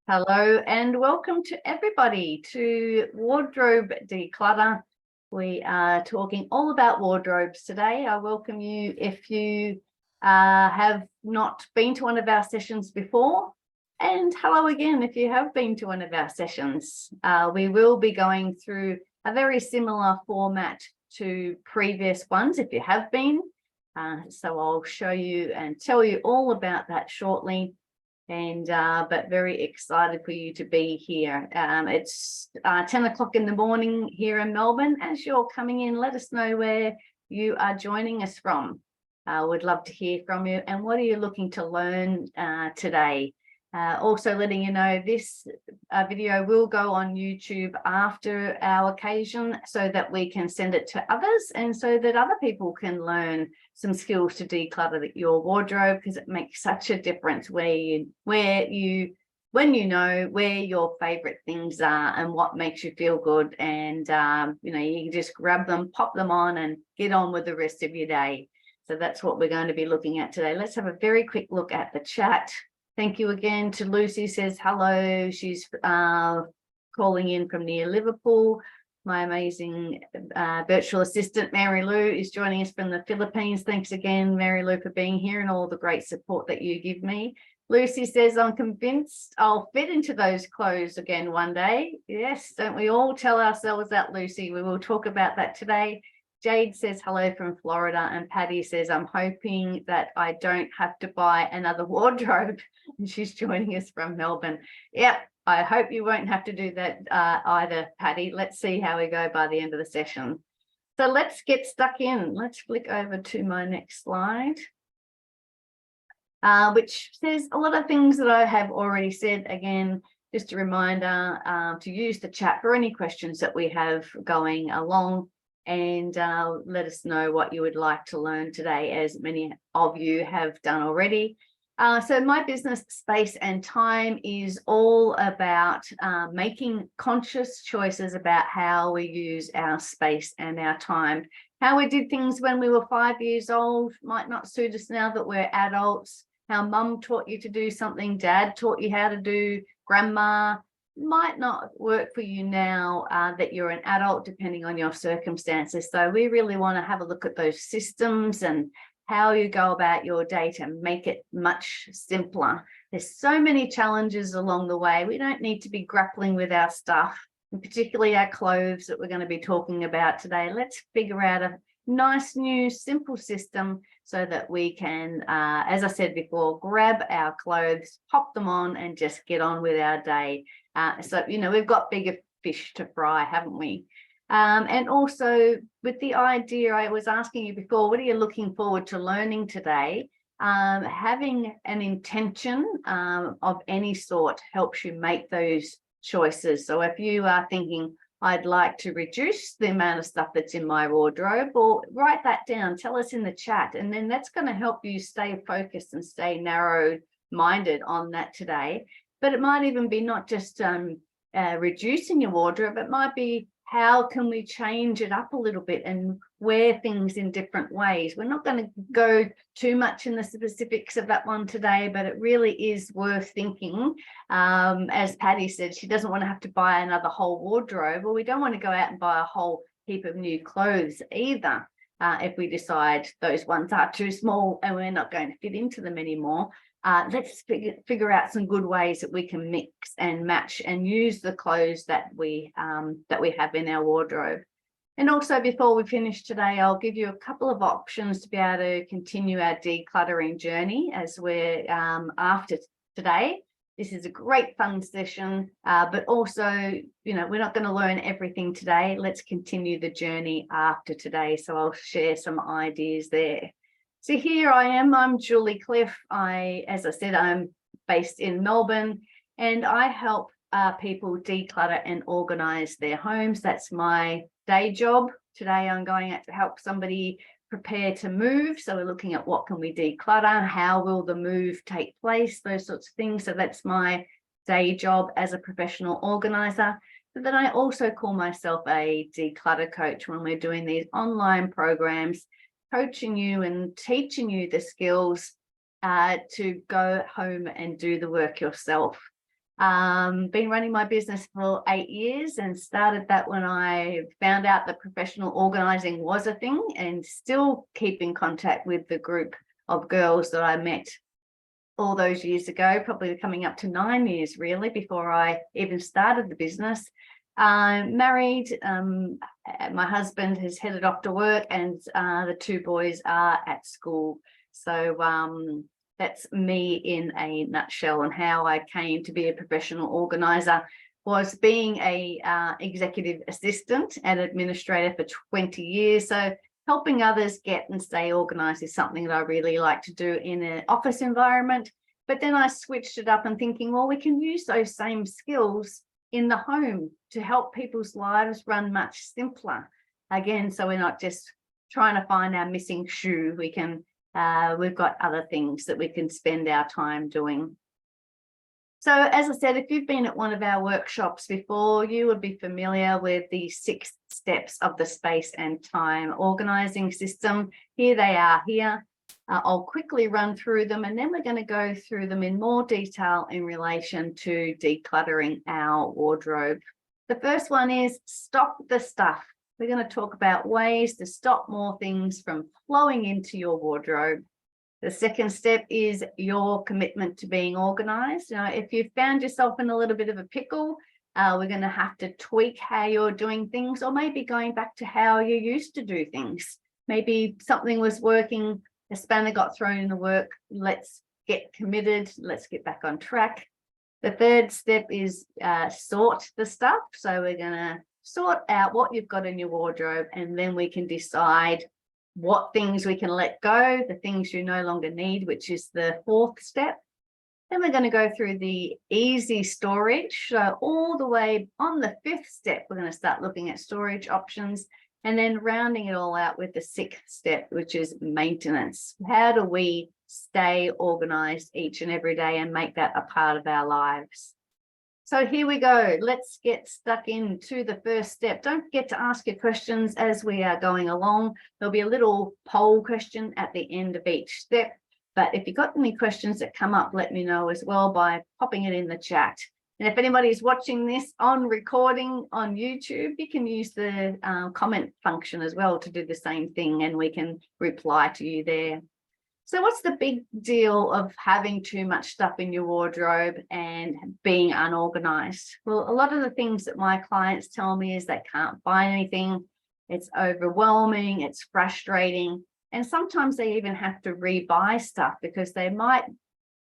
Hello and welcome to everybody to Wardrobe Declutter. We are talking all about wardrobes today. I welcome you if you have not been to one of our sessions before, and hello again if you have been to one of our sessions. We will be going through a very similar format to previous ones if you have been. So I'll show you and tell you all about that shortly. But very excited for you to be here. It's 10 o'clock in the morning here in Melbourne. As you're coming in, let us know where you are joining us from. We'd love to hear from you. And what are you looking to learn today? Also letting you know this video will go on YouTube after our occasion so that we can send it to others and so that other people can learn some skills to declutter your wardrobe, because it makes such a difference when you know where your favorite things are and what makes you feel good, and you can just grab them, pop them on and get on with the rest of your day. So that's what we're going to be looking at today. Let's have a very quick look at the chat. Thank you again to Lucy, says hello. She's calling in from near Liverpool. My amazing virtual assistant, Mary Lou, is joining us from the Philippines. Thanks again, Mary Lou, for being here and all the great support that you give me. Lucy says, I'm convinced I'll fit into those clothes again one day. Yes, don't we all tell ourselves that, Lucy? We will talk about that today. Jade says hello from Florida, and Patty says, I'm hoping that I don't have to buy another wardrobe. And she's joining us from Melbourne. Yep, I hope you won't have to do that either, Patty. Let's see how we go by the end of the session. So let's get stuck in. Let's flick over to my next slide, which says a lot of things that I have already said. Again, just a reminder to use the chat for any questions that we have going along. And let us know what you would like to learn today, as many of you have done already. So my business, Space and Time, is all about making conscious choices about how we use our space and our time. How we did things when we were 5 years old might not suit us now that we're adults. How mum taught you to do something, dad taught you how to do, grandma, might not work for you now that you're an adult, depending on your circumstances. So we really want to have a look at those systems and how you go about your day to make it much simpler. There's so many challenges along the way. We don't need to be grappling with our stuff, and particularly our clothes that we're going to be talking about today. Let's figure out a nice, new, simple system so that we can, as I said before, grab our clothes, pop them on and just get on with our day. So, we've got bigger fish to fry, haven't we? And also with the idea, I was asking you before, what are you looking forward to learning today? Having an intention of any sort helps you make those choices. So if you are thinking, I'd like to reduce the amount of stuff that's in my wardrobe, or write that down, tell us in the chat, and then that's going to help you stay focused and stay narrow-minded on that today. But it might even be not just reducing your wardrobe, it might be how can we change it up a little bit and wear things in different ways. We're not going to go too much in the specifics of that one today, but it really is worth thinking. As Patty said, she doesn't want to have to buy another whole wardrobe, or we don't want to go out and buy a whole heap of new clothes either. If we decide those ones are too small and we're not going to fit into them anymore. Let's figure out some good ways that we can mix and match and use the clothes that we have in our wardrobe. And also, before we finish today, I'll give you a couple of options to be able to continue our decluttering journey as we're after today. This is a great fun session, but also, we're not going to learn everything today. Let's continue the journey after today. So I'll share some ideas there. So here I am, I'm Julie Cliff. As I said, I'm based in Melbourne, and I help people declutter and organise their homes. That's my day job. Today I'm going out to help somebody prepare to move. So we're looking at what can we declutter, how will the move take place, those sorts of things. So that's my day job as a professional organiser. But then I also call myself a declutter coach when we're doing these online programs, coaching you and teaching you the skills to go home and do the work yourself. Been running my business for 8 years and started that when I found out that professional organising was a thing, and still keep in contact with the group of girls that I met all those years ago, probably coming up to 9 years really before I even started the business. Married, my husband has headed off to work, and the 2 boys are at school. So that's me in a nutshell, and how I came to be a professional organizer was being a executive assistant and administrator for 20 years. So helping others get and stay organized is something that I really like to do in an office environment. But then I switched it up and thinking, well, we can use those same skills in the home to help people's lives run much simpler. Again, so we're not just trying to find our missing shoe. We can we've got other things that we can spend our time doing. So as I said, if you've been at one of our workshops before, you would be familiar with the 6 steps of the space and time organizing system. Here they are here. I'll quickly run through them, and then we're going to go through them in more detail in relation to decluttering our wardrobe. The first one is stop the stuff. We're going to talk about ways to stop more things from flowing into your wardrobe. The second step is your commitment to being organized. Now, if you've found yourself in a little bit of a pickle, we're going to have to tweak how you're doing things, or maybe going back to how you used to do things. Maybe something was working, a spanner got thrown in the work. Let's get committed. Let's get back on track. The third step is sort the stuff. So we're going to sort out what you've got in your wardrobe, and then we can decide what things we can let go, the things you no longer need, which is the 4th step. Then we're going to go through the easy storage. So all the way on the 5th step, we're going to start looking at storage options, and then rounding it all out with the 6th step, which is maintenance. How do we stay organized each and every day and make that a part of our lives? So here we go. Let's get stuck into the first step. Don't forget to ask your questions as we are going along. There'll be a little poll question at the end of each step. But if you've got any questions that come up, let me know as well by popping it in the chat. And if anybody's watching this on recording on YouTube, you can use the comment function as well to do the same thing, and we can reply to you there. So what's the big deal of having too much stuff in your wardrobe and being unorganized? Well, a lot of the things that my clients tell me is they can't find anything. It's overwhelming, it's frustrating. And sometimes they even have to rebuy stuff because they might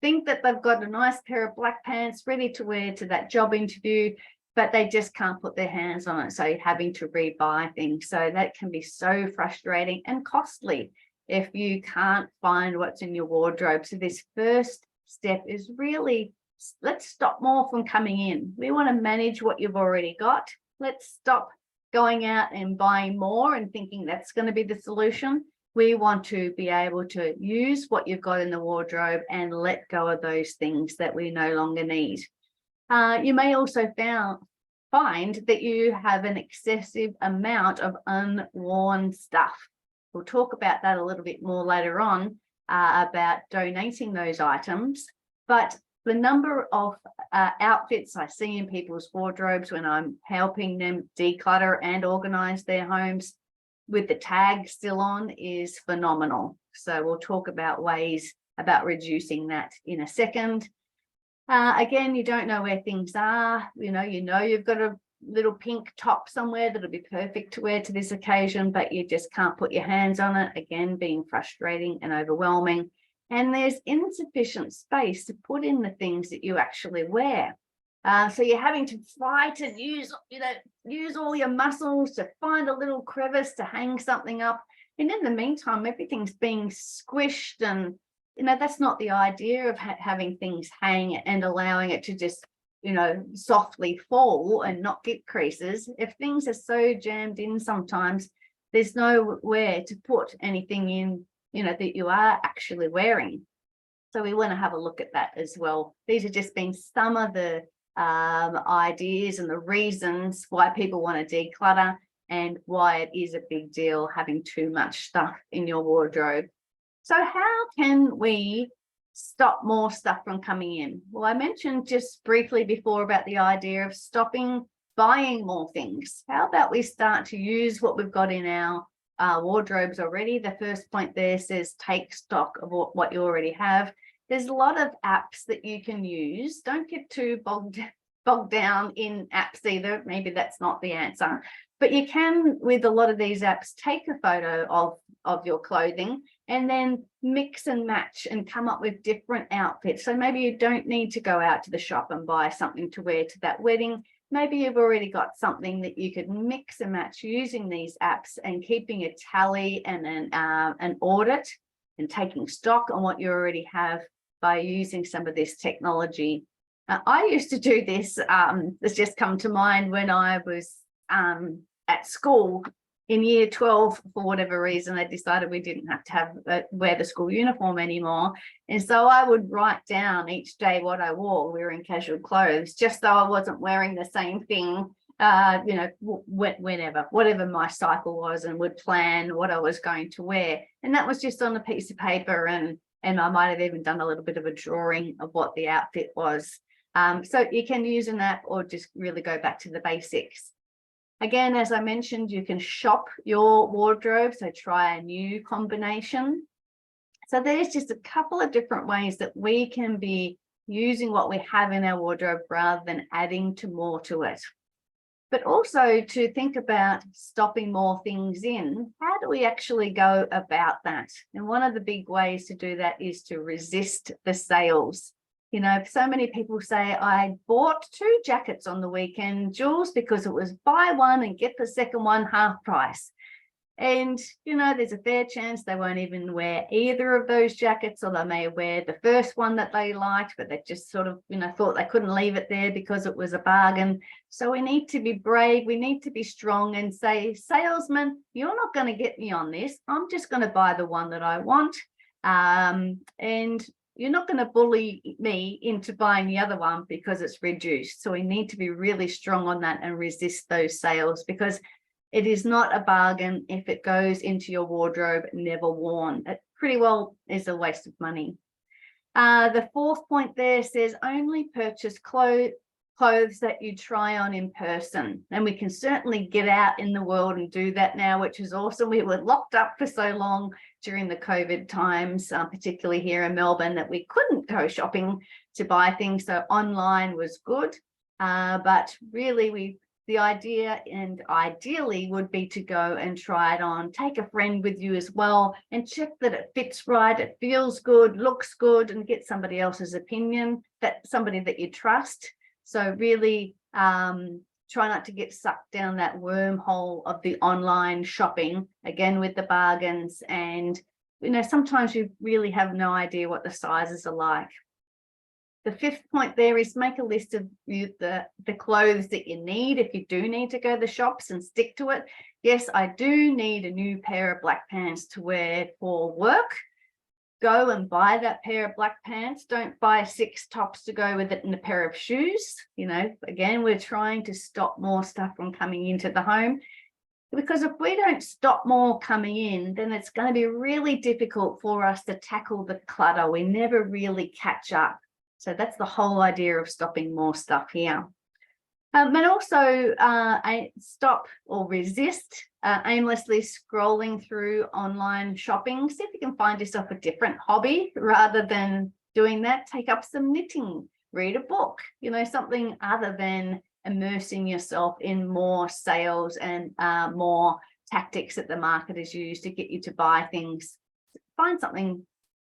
think that they've got a nice pair of black pants ready to wear to that job interview, but they just can't put their hands on it. So having to rebuy things. So that can be so frustrating and costly if you can't find what's in your wardrobe. So this first step is really, let's stop more from coming in. We want to manage what you've already got. Let's stop going out and buying more and thinking that's going to be the solution. We want to be able to use what you've got in the wardrobe and let go of those things that we no longer need. You may also find that you have an excessive amount of unworn stuff. We'll talk about that a little bit more later on, about donating those items. But the number of outfits I see in people's wardrobes when I'm helping them declutter and organize their homes with the tag still on is phenomenal. So we'll talk about ways about reducing that in a second. Again, you don't know where things are. You know you've got a little pink top somewhere that'll be perfect to wear to this occasion, but you just can't put your hands on it. Again, being frustrating and overwhelming. And there's insufficient space to put in the things that you actually wear. So you're having to fight and use all your muscles to find a little crevice to hang something up. And in the meantime, everything's being squished, and that's not the idea of having things hang and allowing it to just softly fall and not get creases. If things are so jammed in, sometimes there's nowhere to put anything in, that you are actually wearing. So we want to have a look at that as well. These have just been some of the ideas and the reasons why people want to declutter and why it is a big deal having too much stuff in your wardrobe. So how can we stop more stuff from coming in? Well, I mentioned just briefly before about the idea of stopping buying more things. How about we start to use what we've got in our wardrobes already? The first point there says take stock of what you already have. There's a lot of apps that you can use. Don't get too bogged down in apps either. Maybe that's not the answer. But you can, with a lot of these apps, take a photo of your clothing and then mix and match and come up with different outfits. So maybe you don't need to go out to the shop and buy something to wear to that wedding. Maybe you've already got something that you could mix and match using these apps and keeping a tally and an audit and taking stock on what you already have by using some of this technology. I used to do this, it's just come to mind when I was at school in year 12. For whatever reason, they decided we didn't have to wear the school uniform anymore. And so I would write down each day what I wore wearing casual clothes, just so I wasn't wearing the same thing, whatever my cycle was, and would plan what I was going to wear. And that was just on a piece of paper, and I might have even done a little bit of a drawing of what the outfit was. So you can use an app or just really go back to the basics. Again, as I mentioned, you can shop your wardrobe, so try a new combination. So there's just a couple of different ways that we can be using what we have in our wardrobe rather than adding more to it. But also to think about stopping more things in. How do we actually go about that? And one of the big ways to do that is to resist the sales. You know, so many people say, I bought 2 jackets on the weekend, Jules, because it was buy one and get the second one half price. And, you know, there's a fair chance they won't even wear either of those jackets, or they may wear the first one that they liked, but they just sort of, thought they couldn't leave it there because it was a bargain. So we need to be brave. We need to be strong and say, salesman, you're not going to get me on this. I'm just going to buy the one that I want. And you're not going to bully me into buying the other one because it's reduced. So we need to be really strong on that and resist those sales, because it is not a bargain if it goes into your wardrobe never worn. It pretty well is a waste of money. The fourth point there says only purchase clothes that you try on in person. And we can certainly get out in the world and do that now, which is awesome. We were locked up for so long during the COVID times, particularly here in Melbourne, that we couldn't go shopping to buy things. So online was good, but really the idea and ideally would be to go and try it on, take a friend with you as well, and check that it fits right, it feels good, looks good, and get somebody else's opinion, that somebody that you trust. So really try not to get sucked down that wormhole of the online shopping, again with the bargains. And, sometimes you really have no idea what the sizes are like. The fifth point there is make a list of the clothes that you need if you do need to go to the shops, and stick to it. Yes, I do need a new pair of black pants to wear for work. Go and buy that pair of black pants. Don't buy 6 tops to go with it and a pair of shoes. Again, we're trying to stop more stuff from coming into the home, because if we don't stop more coming in, then it's going to be really difficult for us to tackle the clutter. We never really catch up. So that's the whole idea of stopping more stuff here. But also stop or resist aimlessly scrolling through online shopping. See if you can find yourself a different hobby rather than doing that. Take up some knitting, read a book, something other than immersing yourself in more sales and more tactics that the market has used to get you to buy things. Find something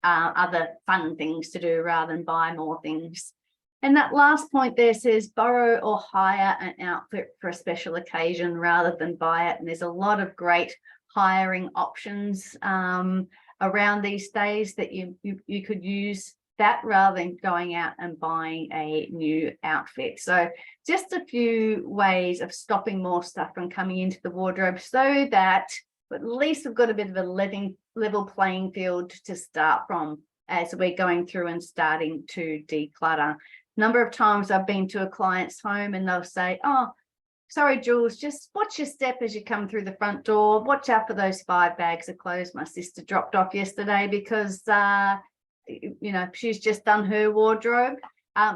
other fun things to do rather than buy more things. And that last point there says borrow or hire an outfit for a special occasion rather than buy it. And there's a lot of great hiring options around these days that you could use that rather than going out and buying a new outfit. So just a few ways of stopping more stuff from coming into the wardrobe, so that at least we've got a bit of a level playing field to start from as we're going through and starting to declutter. Number of times I've been to a client's home and they'll say, oh, sorry, Jules, just watch your step as you come through the front door. Watch out for those 5 bags of clothes my sister dropped off yesterday, because she's just done her wardrobe.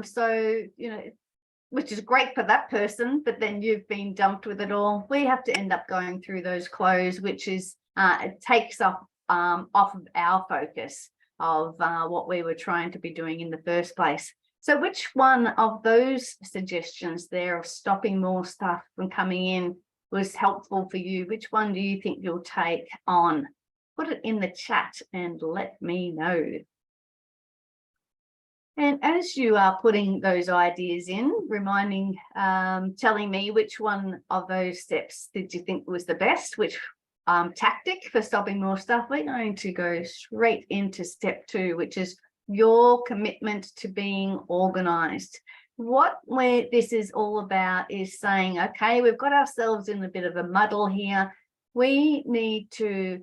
So, which is great for that person, but then you've been dumped with it all. We have to end up going through those clothes, which is, it takes off of our focus of what we were trying to be doing in the first place. So which one of those suggestions there of stopping more stuff from coming in was helpful for you? Which one do you think you'll take on? Put it in the chat and let me know. And as you are putting those ideas in, telling me which one of those steps did you think was the best, which tactic for stopping more stuff, we're going to go straight into step 2, which is your commitment to being organised. What this is all about is saying, okay, we've got ourselves in a bit of a muddle here. We need to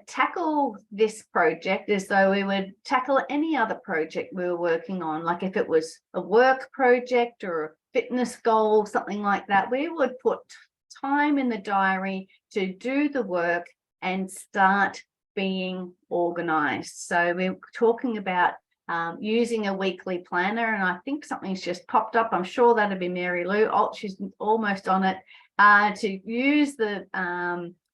tackle this project as though we would tackle any other project we were working on. Like if it was a work project or a fitness goal, something like that, we would put time in the diary to do the work and start being organised. So we're talking about using a weekly planner, and I think something's just popped up. I'm sure that'll be Mary Lou. Oh, she's almost on it. To use the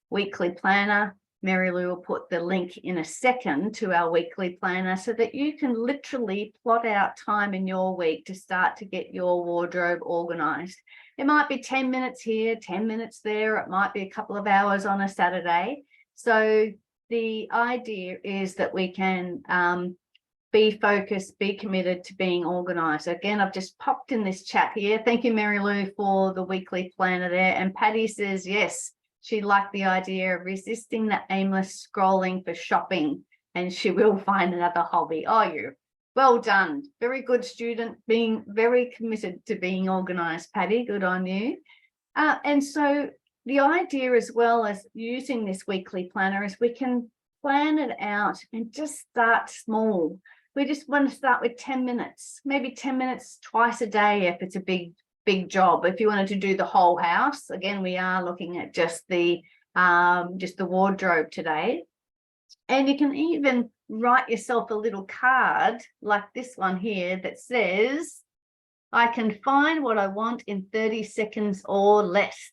weekly planner, Mary Lou will put the link in a second to our weekly planner so that you can literally plot out time in your week to start to get your wardrobe organised. It might be 10 minutes here, 10 minutes there. It might be a couple of hours on a Saturday. So the idea is that we can be focused, be committed to being organised. Again, I've just popped in this chat here. Thank you, Mary Lou, for the weekly planner there. And Patty says, yes, she liked the idea of resisting the aimless scrolling for shopping, and she will find another hobby. Oh, you well done. Very good student, being very committed to being organised, Patty. Good on you. And so the idea, as well as using this weekly planner, is we can plan it out and just start small. We just want to start with 10 minutes, maybe 10 minutes twice a day if it's a big job. If you wanted to do the whole house, again, we are looking at just the wardrobe today. And you can even write yourself a little card like this one here that says, I can find what I want in 30 seconds or less.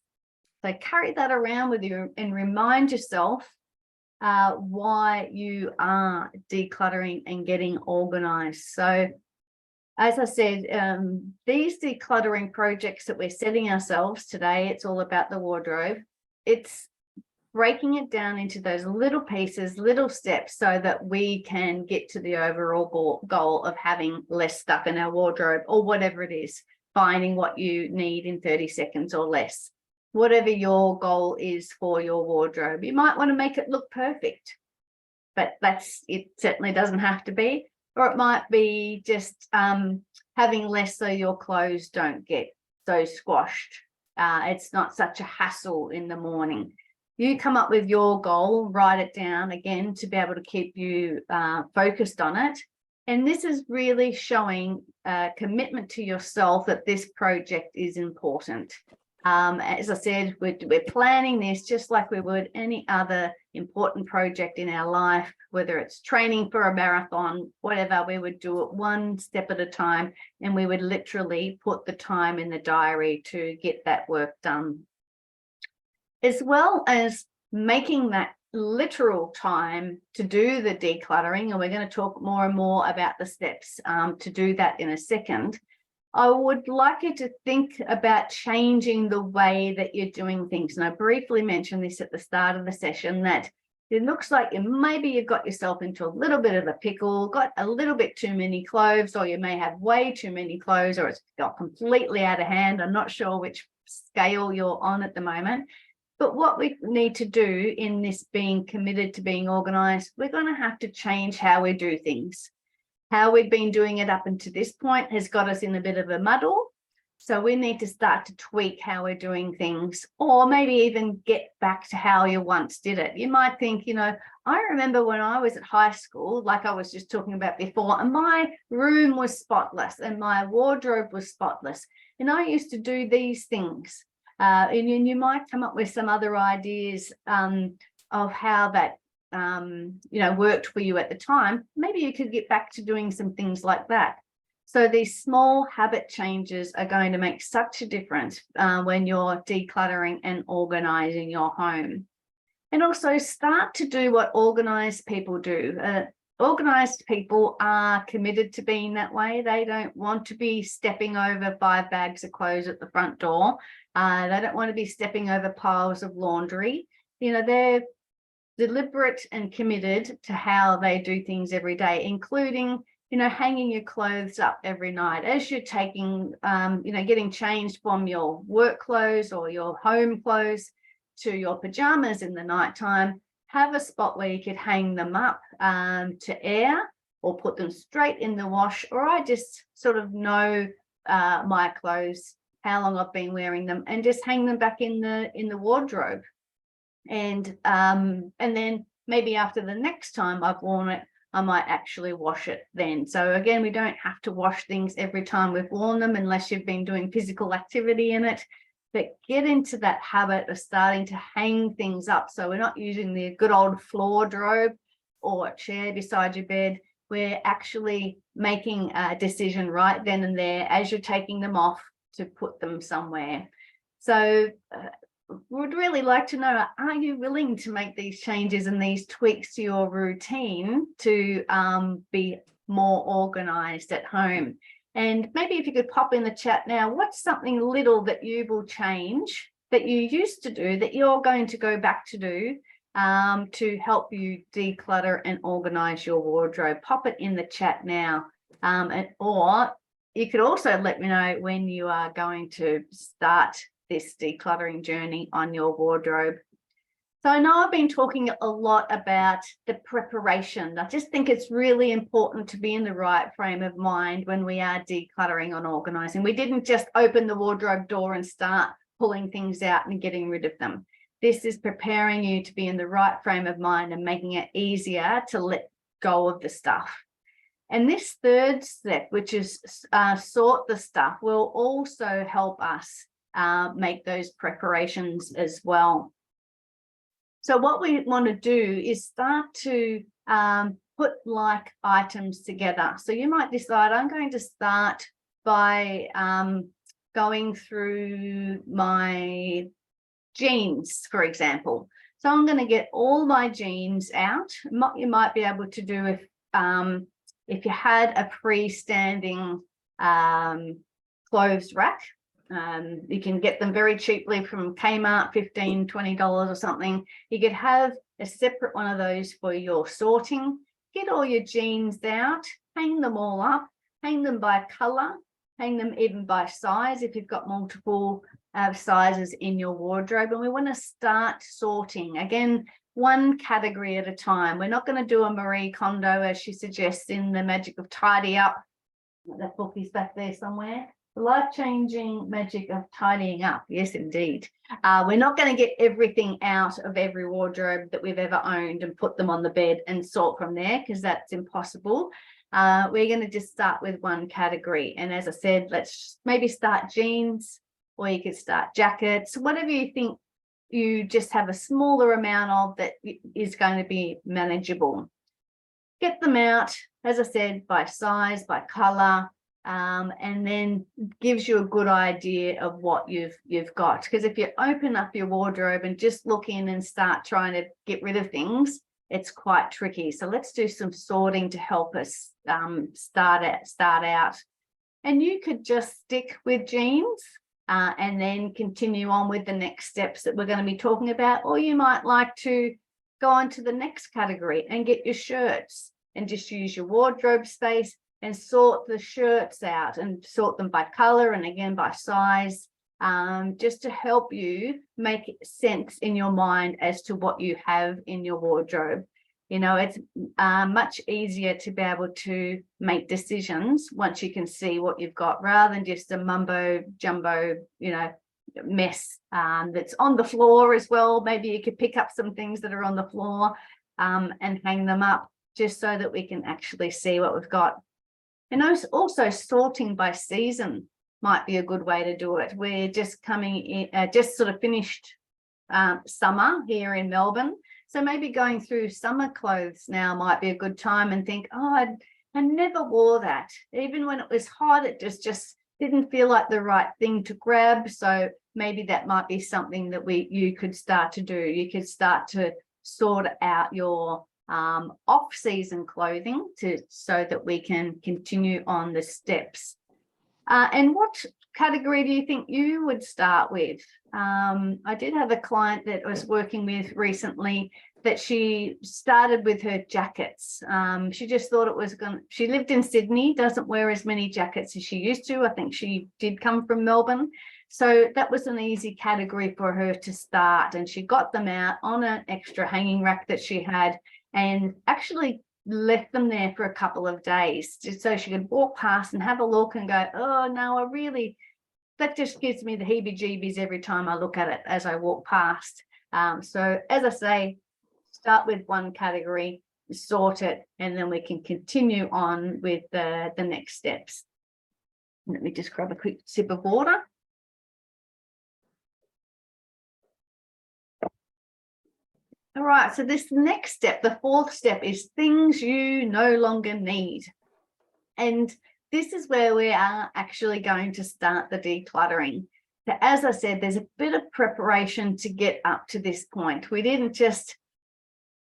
So carry that around with you and remind yourself why you are decluttering and getting organized. So as I said, these decluttering projects that we're setting ourselves today, it's all about the wardrobe. It's breaking it down into those little pieces, little steps, so that we can get to the overall goal of having less stuff in our wardrobe, or whatever it is, finding what you need in 30 seconds or less. Whatever your goal is for your wardrobe, you might want to make it look perfect, but it certainly doesn't have to be. Or it might be just having less so your clothes don't get so squashed. It's not such a hassle in the morning. You come up with your goal, write it down again to be able to keep you focused on it. And this is really showing a commitment to yourself that this project is important. As I said, we're planning this just like we would any other important project in our life, whether it's training for a marathon, whatever. We would do it one step at a time, and we would literally put the time in the diary to get that work done. As well as making that literal time to do the decluttering, and we're going to talk more and more about the steps to do that in a second. I would like you to think about changing the way that you're doing things. And I briefly mentioned this at the start of the session, that it looks like maybe you've got yourself into a little bit of a pickle, got a little bit too many clothes, or you may have way too many clothes, or it's got completely out of hand. I'm not sure which scale you're on at the moment. But what we need to do in this being committed to being organised, we're going to have to change how we do things. How we've been doing it up until this point has got us in a bit of a muddle. So we need to start to tweak how we're doing things, or maybe even get back to how you once did it. You might think, I remember when I was at high school, like I was just talking about before, and my room was spotless and my wardrobe was spotless. And I used to do these things. And you might come up with some other ideas of how that worked for you at the time, maybe you could get back to doing some things like that. So these small habit changes are going to make such a difference when you're decluttering and organizing your home. And also start to do what organized people do. Organized people are committed to being that way. They don't want to be stepping over 5 bags of clothes at the front door. They don't want to be stepping over piles of laundry. They're deliberate and committed to how they do things every day, including hanging your clothes up every night as you're taking, getting changed from your work clothes or your home clothes to your pajamas in the nighttime. Have a spot where you could hang them up to air or put them straight in the wash. Or I just sort of know my clothes, how long I've been wearing them, and just hang them back in the wardrobe. And then maybe after the next time I've worn it, I might actually wash it then. So again, we don't have to wash things every time we've worn them unless you've been doing physical activity in it. But get into that habit of starting to hang things up. So we're not using the good old floor drobe or a chair beside your bed. We're actually making a decision right then and there as you're taking them off to put them somewhere. So would really like to know, are you willing to make these changes and these tweaks to your routine to be more organized at home? And maybe if you could pop in the chat now, what's something little that you will change that you used to do that you're going to go back to do to help you declutter and organize your wardrobe? Pop it in the chat now. Or you could also let me know when you are going to start this decluttering journey on your wardrobe. So I know I've been talking a lot about the preparation. I just think it's really important to be in the right frame of mind when we are decluttering and organizing. We didn't just open the wardrobe door and start pulling things out and getting rid of them. This is preparing you to be in the right frame of mind and making it easier to let go of the stuff. And this third step, which is sort the stuff, will also help us make those preparations as well. So what we want to do is start to put like items together. So you might decide, I'm going to start by going through my jeans, for example. So I'm going to get all my jeans out. What you might be able to do if you had a freestanding clothes rack, you can get them very cheaply from Kmart, $15, $20 or something. You could have a separate one of those for your sorting. Get all your jeans out, hang them all up, hang them by color, hang them even by size if you've got multiple sizes in your wardrobe. And we want to start sorting. Again, one category at a time. We're not going to do a Marie Kondo as she suggests in The Magic of Tidy Up. That book is back there somewhere. The life-changing magic of tidying up. Yes, indeed. We're not going to get everything out of every wardrobe that we've ever owned and put them on the bed and sort from there, because that's impossible. We're going to just start with one category. And as I said, let's maybe start jeans, or you could start jackets, whatever you think you just have a smaller amount of that is going to be manageable. Get them out, as I said, by size, by color, and then gives you a good idea of what you've got. Because if you open up your wardrobe and just look in and start trying to get rid of things, it's quite tricky. So let's do some sorting to help us start out. And you could just stick with jeans and then continue on with the next steps that we're going to be talking about. Or you might like to go on to the next category and get your shirts and just use your wardrobe space and sort the shirts out and sort them by color and again by size, just to help you make sense in your mind as to what you have in your wardrobe. You know, it's much easier to be able to make decisions once you can see what you've got, rather than just a mumbo jumbo, mess that's on the floor as well. Maybe you could pick up some things that are on the floor and hang them up, just so that we can actually see what we've got. And also sorting by season might be a good way to do it. We're just coming in, just sort of finished summer here in Melbourne. So maybe going through summer clothes now might be a good time and think, oh, I never wore that. Even when it was hot, it just didn't feel like the right thing to grab. So maybe that might be something that you could start to do. You could start to sort out your off-season clothing so that we can continue on the steps. And what category do you think you would start with? I did have a client that I was working with recently that she started with her jackets. She just thought it was she lived in Sydney, doesn't wear as many jackets as she used to. I think she did come from Melbourne. So that was an easy category for her to start. And she got them out on an extra hanging rack that she had and actually left them there for a couple of days just so she could walk past and have a look and go, oh no, that just gives me the heebie-jeebies every time I look at it as I walk past. So as I say, start with one category, sort it, and then we can continue on with the next steps. Let me just grab a quick sip of water. All right, so this next step, the fourth step, is things you no longer need. And this is where we are actually going to start the decluttering. So as I said, there's a bit of preparation to get up to this point. We didn't just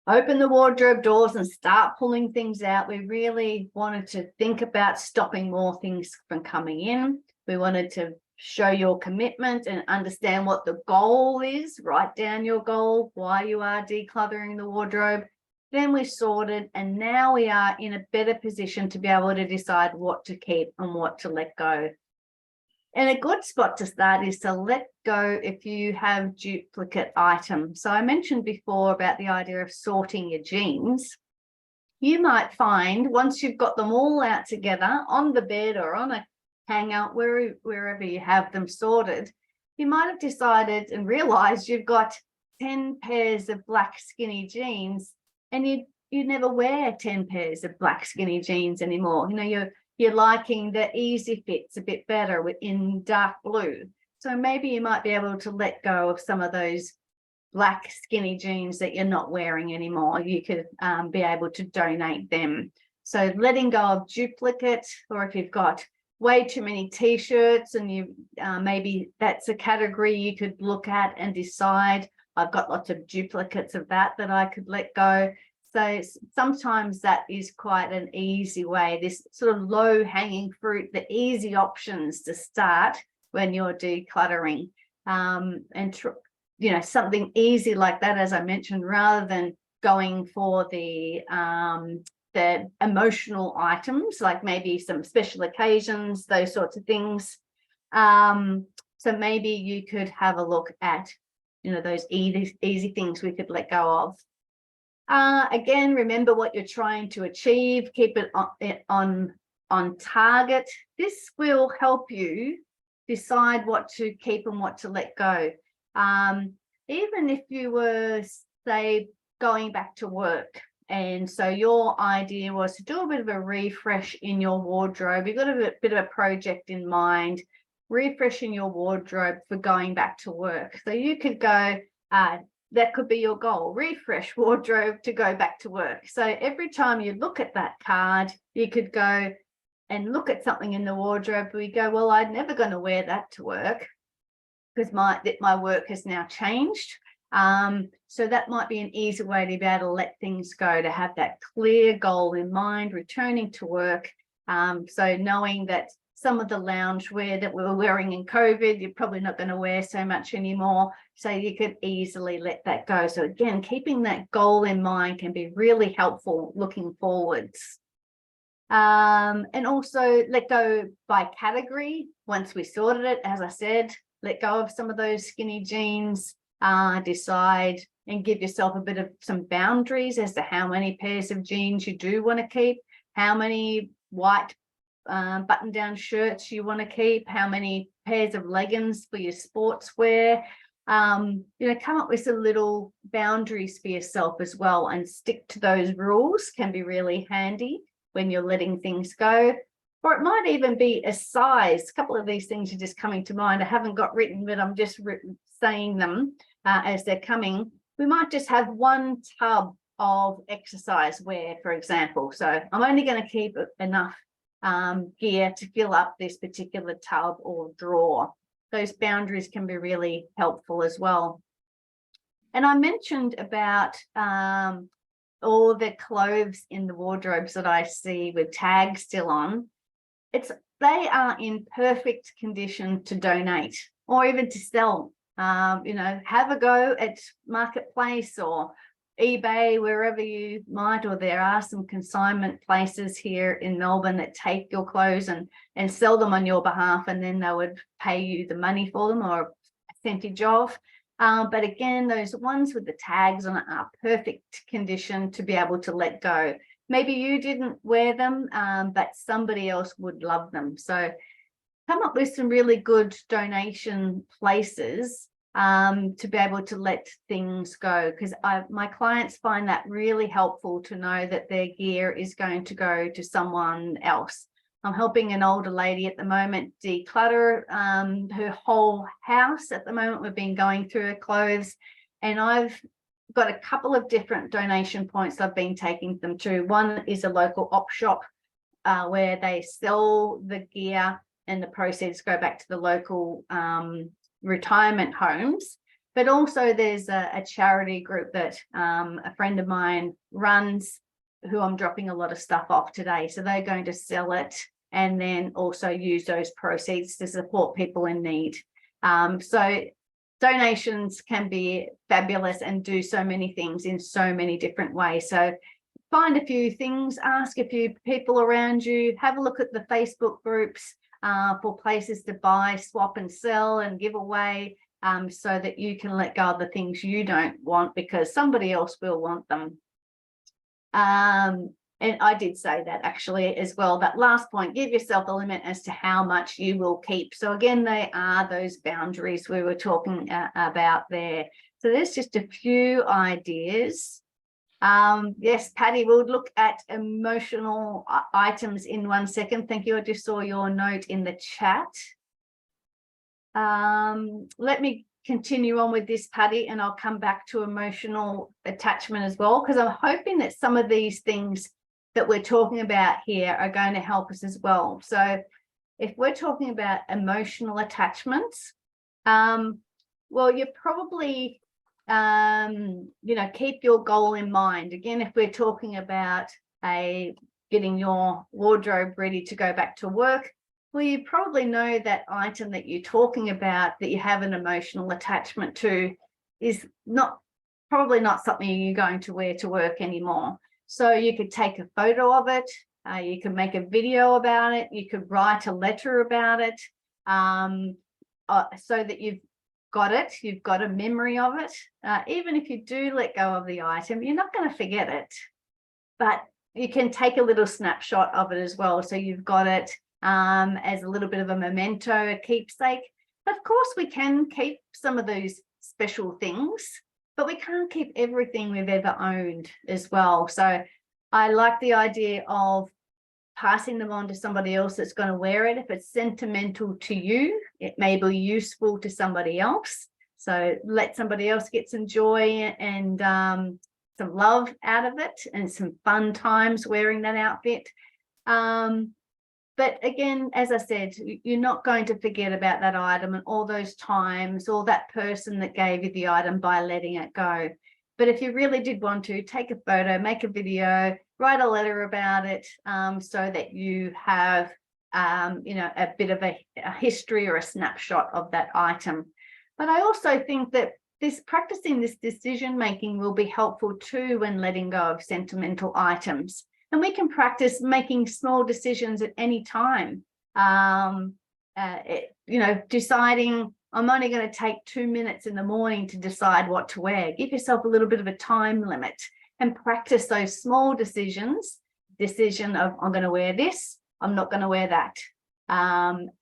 open the wardrobe doors and start pulling things out. We really wanted to think about stopping more things from coming in. We wanted to show your commitment and understand what the goal is. Write down your goal, why you are decluttering the wardrobe. Then we sorted, and now we are in a better position to be able to decide what to keep and what to let go. And a good spot to start is to let go if you have duplicate items. So I mentioned before about the idea of sorting your jeans. You might find once you've got them all out together on the bed or on a hangout, wherever you have them sorted, you might have decided and realized you've got 10 pairs of black skinny jeans and you never wear 10 pairs of black skinny jeans anymore. You know, you're liking the easy fits a bit better in dark blue. So maybe you might be able to let go of some of those black skinny jeans that you're not wearing anymore. You could be able to donate them. So letting go of duplicate, or if you've got way too many t-shirts and you maybe that's a category you could look at and decide, I've got lots of duplicates of that I could let go. So sometimes that is quite an easy way, this sort of low hanging fruit, the easy options to start when you're decluttering. Something easy like that, as I mentioned, rather than going for the emotional items, like maybe some special occasions, those sorts of things. So maybe you could have a look at, those easy things we could let go of. Again, remember what you're trying to achieve. Keep it on target. This will help you decide what to keep and what to let go. Even if you were, say, going back to work, and so your idea was to do a bit of a refresh in your wardrobe. You've got a bit of a project in mind, refreshing your wardrobe for going back to work. So you could go, that could be your goal, refresh wardrobe to go back to work. So every time you look at that card, you could go and look at something in the wardrobe. We go, well, I'm never going to wear that to work because my work has now changed. So that might be an easy way to be able to let things go, to have that clear goal in mind, returning to work. So knowing that some of the loungewear that we were wearing in COVID, you're probably not going to wear so much anymore. So you could easily let that go. So again, keeping that goal in mind can be really helpful looking forwards. And also let go by category. Once we sorted it, as I said, let go of some of those skinny jeans, decide and give yourself a bit of some boundaries as to how many pairs of jeans you do want to keep, how many white button-down shirts you want to keep, how many pairs of leggings for your sportswear. Come up with some little boundaries for yourself as well and stick to those rules can be really handy when you're letting things go. Or it might even be a size. A couple of these things are just coming to mind. I haven't got written, but I'm just saying them as they're coming. we might just have one tub of exercise wear, for example. So I'm only going to keep enough gear to fill up this particular tub or drawer. Those boundaries can be really helpful as well. And I mentioned about all the clothes in the wardrobes that I see with tags still on. They are in perfect condition to donate or even to sell. Have a go at Marketplace or eBay, wherever you might, or there are some consignment places here in Melbourne that take your clothes and sell them on your behalf, and then they would pay you the money for them or a percentage of. But again, those ones with the tags on it are perfect condition to be able to let go. Maybe you didn't wear them, but somebody else would love them. So come up with some really good donation places to be able to let things go, because my clients find that really helpful to know that their gear is going to go to someone else. I'm helping an older lady at the moment declutter her whole house. At the moment, we've been going through her clothes, and I've got a couple of different donation points I've been taking them to. One is a local op shop where they sell the gear and the proceeds go back to the local retirement homes. But also there's a charity group that a friend of mine runs, who I'm dropping a lot of stuff off today. So they're going to sell it and then also use those proceeds to support people in need. So donations can be fabulous and do so many things in so many different ways. So find a few things, ask a few people around you, have a look at the Facebook groups for places to buy, swap and sell and give away, so that you can let go of the things you don't want because somebody else will want them. And I did say that actually as well, that last point, give yourself a limit as to how much you will keep. So again, they are those boundaries we were talking about there. So there's just a few ideas. Yes, Patty, we'll look at emotional items in 1 second. Thank you. I just saw your note in the chat. Let me continue on with this, Patty, and I'll come back to emotional attachment as well, because I'm hoping that some of these things that we're talking about here are going to help us as well. So if we're talking about emotional attachments, well, you probably keep your goal in mind. Again, if we're talking about getting your wardrobe ready to go back to work, well, you probably know that item that you're talking about that you have an emotional attachment to is probably not something you're going to wear to work anymore. So you could take a photo of it, you could make a video about it, you could write a letter about it, so that you've got a memory of it. Even if you do let go of the item, you're not going to forget it, but you can take a little snapshot of it as well. So you've got it as a little bit of a memento, a keepsake. Of course, we can keep some of those special things, but we can't keep everything we've ever owned as well. So I like the idea of passing them on to somebody else that's going to wear it. If it's sentimental to you, it may be useful to somebody else. So let somebody else get some joy and some love out of it and some fun times wearing that outfit. But again, as I said, you're not going to forget about that item and all those times, or that person that gave you the item by letting it go. But if you really did want to, take a photo, make a video, write a letter about it, so that you have, a bit of a history or a snapshot of that item. But I also think that practicing this decision making will be helpful too when letting go of sentimental items. And we can practice making small decisions at any time. Deciding I'm only going to take 2 minutes in the morning to decide what to wear. Give yourself a little bit of a time limit and practice those small decisions. Decision of I'm going to wear this, I'm not going to wear that,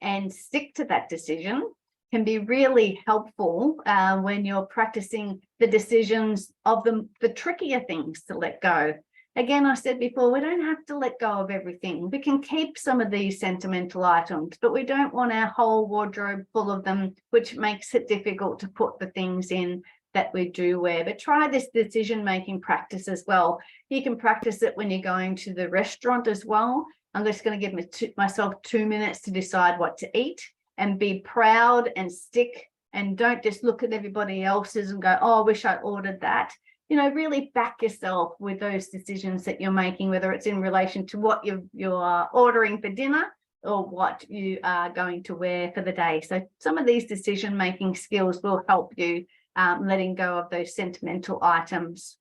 and stick to that decision can be really helpful when you're practicing the decisions of the trickier things to let go. Again, I said before, we don't have to let go of everything. We can keep some of these sentimental items, but we don't want our whole wardrobe full of them, which makes it difficult to put the things in that we do wear. But try this decision-making practice as well. You can practice it when you're going to the restaurant as well. I'm just going to give myself 2 minutes to decide what to eat, and be proud and stick, and don't just look at everybody else's and go, oh, I wish I ordered that. You know, really back yourself with those decisions that you're making, whether it's in relation to what you're ordering for dinner or what you are going to wear for the day. So some of these decision-making skills will help you letting go of those sentimental items.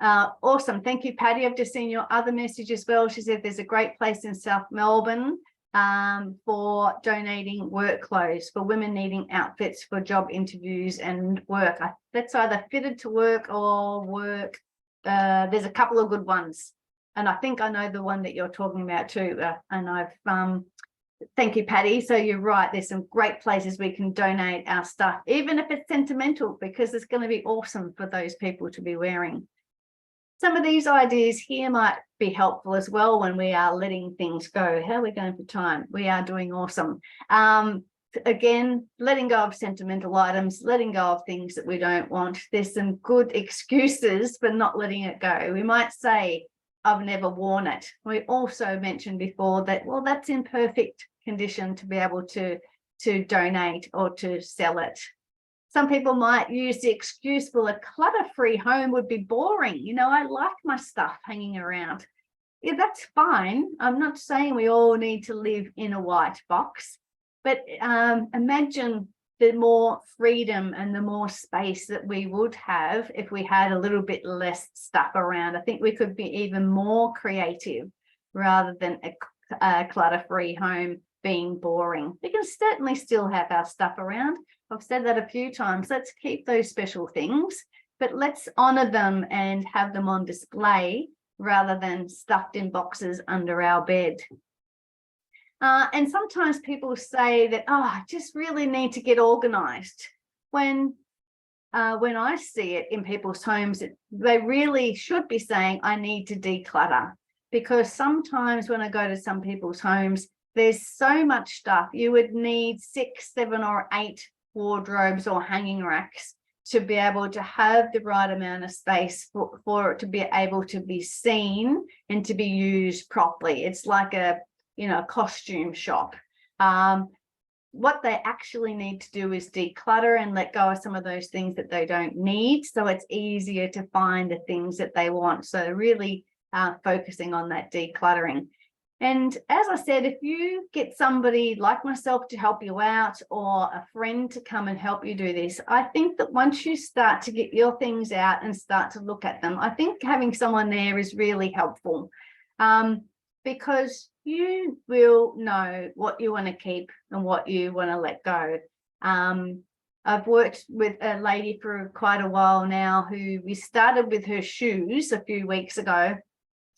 Awesome. Thank you, Patty. I've just seen your other message as well. She said there's a great place in South Melbourne for donating work clothes for women needing outfits for job interviews and work. That's either fitted to work or work. There's a couple of good ones. And I think I know the one that you're talking about too. And I've thank you, Patty. So you're right. There's some great places we can donate our stuff, even if it's sentimental, because it's going to be awesome for those people to be wearing. Some of these ideas here might be helpful as well when we are letting things go. How are we going for time? We are doing awesome. Again, letting go of sentimental items, letting go of things that we don't want. There's some good excuses for not letting it go. We might say, I've never worn it. We also mentioned before that, well, that's in perfect condition to be able to donate or to sell it. Some people might use the excuse, well, a clutter-free home would be boring. You know, I like my stuff hanging around. Yeah, that's fine. I'm not saying we all need to live in a white box, but imagine the more freedom and the more space that we would have if we had a little bit less stuff around. I think we could be even more creative rather than a clutter-free home being boring. We can certainly still have our stuff around. I've said that a few times. Let's keep those special things, but let's honor them and have them on display rather than stuffed in boxes under our bed. And sometimes people say that, oh, I just really need to get organized. When I see it in people's homes, they really should be saying, I need to declutter. Because sometimes when I go to some people's homes, there's so much stuff. You would need 6, 7, or 8 wardrobes or hanging racks to be able to have the right amount of space for it to be able to be seen and to be used properly. It's like a costume shop. What they actually need to do is declutter and let go of some of those things that they don't need, so it's easier to find the things that they want. So really focusing on that decluttering. And as I said, if you get somebody like myself to help you out, or a friend to come and help you do this, I think that once you start to get your things out and start to look at them, I think having someone there is really helpful, because you will know what you want to keep and what you want to let go. I've worked with a lady for quite a while now who we started with her shoes a few weeks ago.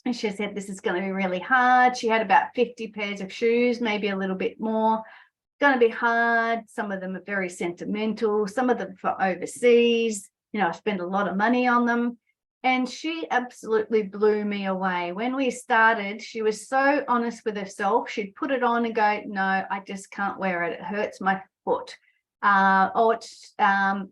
And she said, this is going to be really hard. She had about 50 pairs of shoes, maybe a little bit more. Going to be hard. Some of them are very sentimental. Some of them for overseas. I spend a lot of money on them. And she absolutely blew me away. When we started, she was so honest with herself. She'd put it on and go, no, I just can't wear it. It hurts my foot.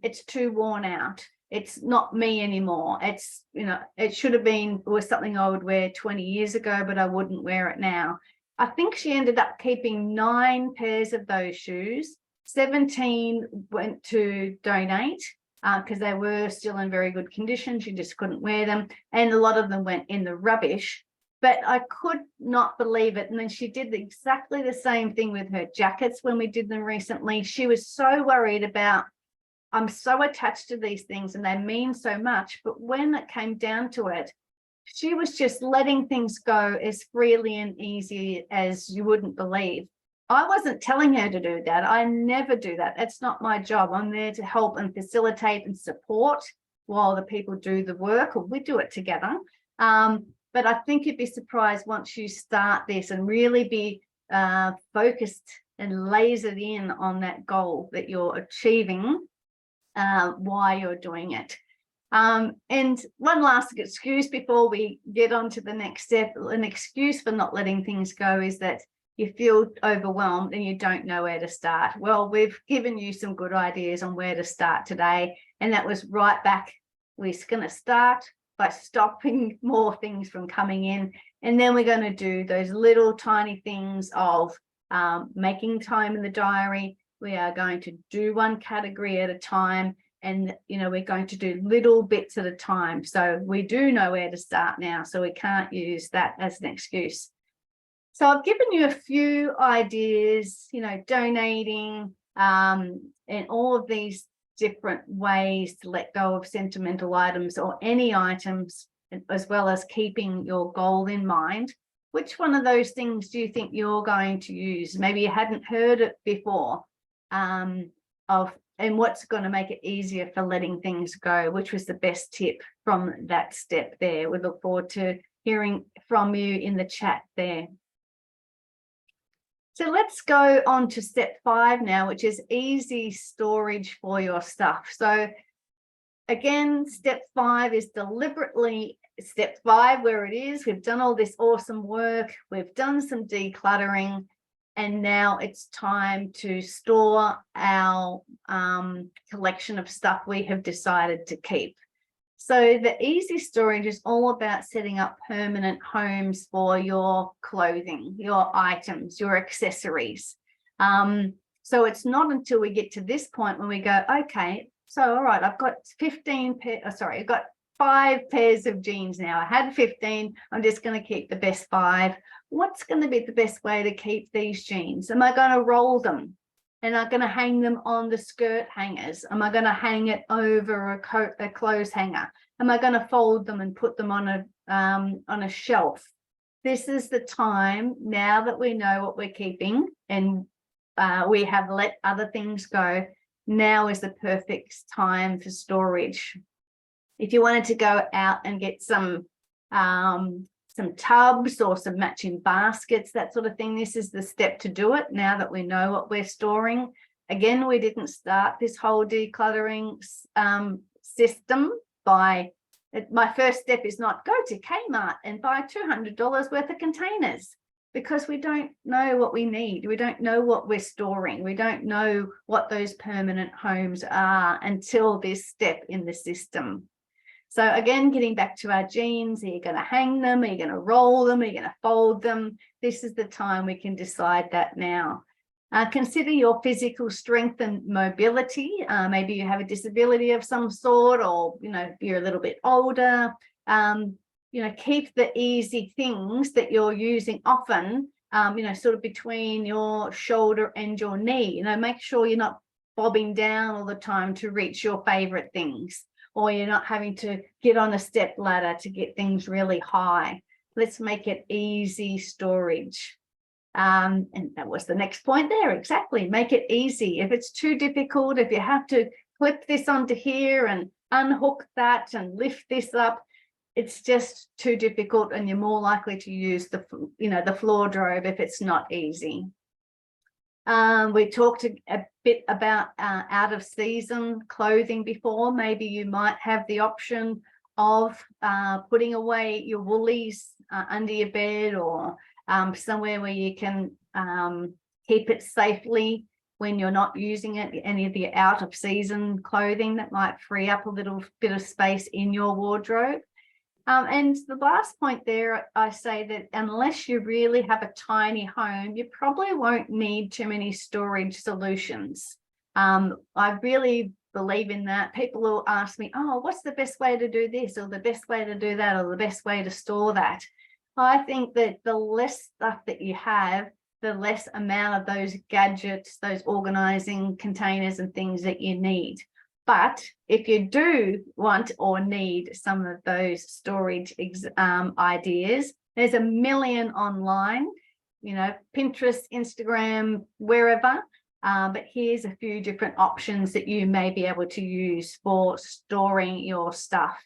It's too worn out. It's not me anymore. It's, it should have been, was something I would wear 20 years ago, but I wouldn't wear it now. I think she ended up keeping 9 pairs of those shoes. 17 went to donate because they were still in very good condition. She just couldn't wear them. And a lot of them went in the rubbish. But I could not believe it. And then she did exactly the same thing with her jackets when we did them recently. She was so worried about, I'm so attached to these things and they mean so much. But when it came down to it, she was just letting things go as freely and easy as you wouldn't believe. I wasn't telling her to do that. I never do that. That's not my job. I'm there to help and facilitate and support while the people do the work, or we do it together. But I think you'd be surprised once you start this and really be focused and lasered in on that goal that you're achieving. Why you're doing it. And one last excuse before we get on to the next step, an excuse for not letting things go is that you feel overwhelmed and you don't know where to start. Well, we've given you some good ideas on where to start today. And that was right back. We're going to start by stopping more things from coming in. And then we're going to do those little tiny things of making time in the diary. We are going to do one category at a time. And, we're going to do little bits at a time. So we do know where to start now. So we can't use that as an excuse. So I've given you a few ideas, donating and all of these different ways to let go of sentimental items or any items, as well as keeping your goal in mind. Which one of those things do you think you're going to use? Maybe you hadn't heard it before and what's going to make it easier for letting things go? Which was the best tip from that step there? We look forward to hearing from you in the chat there. So let's go on to step 5 now, which is easy storage for your stuff. So again, step 5 is deliberately step 5 where it is. We've done all this awesome work. We've done some decluttering. And now it's time to store our collection of stuff we have decided to keep. So the easy storage is all about setting up permanent homes for your clothing, your items, your accessories. So it's not until we get to this point when we go, okay, so all right, I've got 5 pairs of jeans now. I had 15. I'm just going to keep the best 5. What's going to be the best way to keep these jeans? Am I going to roll them? And I'm going to hang them on the skirt hangers? Am I going to hang it over a clothes hanger? Am I going to fold them and put them on a shelf? This is the time, now that we know what we're keeping and we have let other things go, now is the perfect time for storage. If you wanted to go out and get some tubs or some matching baskets, that sort of thing, this is the step to do it now that we know what we're storing. Again, we didn't start this whole decluttering system by, my first step is not go to Kmart and buy $200 worth of containers, because we don't know what we need. We don't know what we're storing. We don't know what those permanent homes are until this step in the system. So again, getting back to our jeans, are you going to hang them? Are you going to roll them? Are you going to fold them? This is the time we can decide that now. Consider your physical strength and mobility. Maybe you have a disability of some sort, or, you're a little bit older. Keep the easy things that you're using often, sort of between your shoulder and your knee. Make sure you're not bobbing down all the time to reach your favorite things, or you're not having to get on a step ladder to get things really high. Let's make it easy storage. And that was the next point there. Exactly. Make it easy. If it's too difficult, if you have to clip this onto here and unhook that and lift this up, it's just too difficult, and you're more likely to use the floor drobe if it's not easy. We talked a bit about out of season clothing before. Maybe you might have the option of putting away your woolies under your bed, or somewhere where you can keep it safely when you're not using it. Any of the out of season clothing that might free up a little bit of space in your wardrobe. And the last point there, I say that unless you really have a tiny home, you probably won't need too many storage solutions. I really believe in that. People will ask me, oh, what's the best way to do this, or the best way to do that, or the best way to store that? I think that the less stuff that you have, the less amount of those gadgets, those organizing containers and things that you need. But if you do want or need some of those storage ideas, there's a million online, Pinterest, Instagram, wherever. But here's a few different options that you may be able to use for storing your stuff.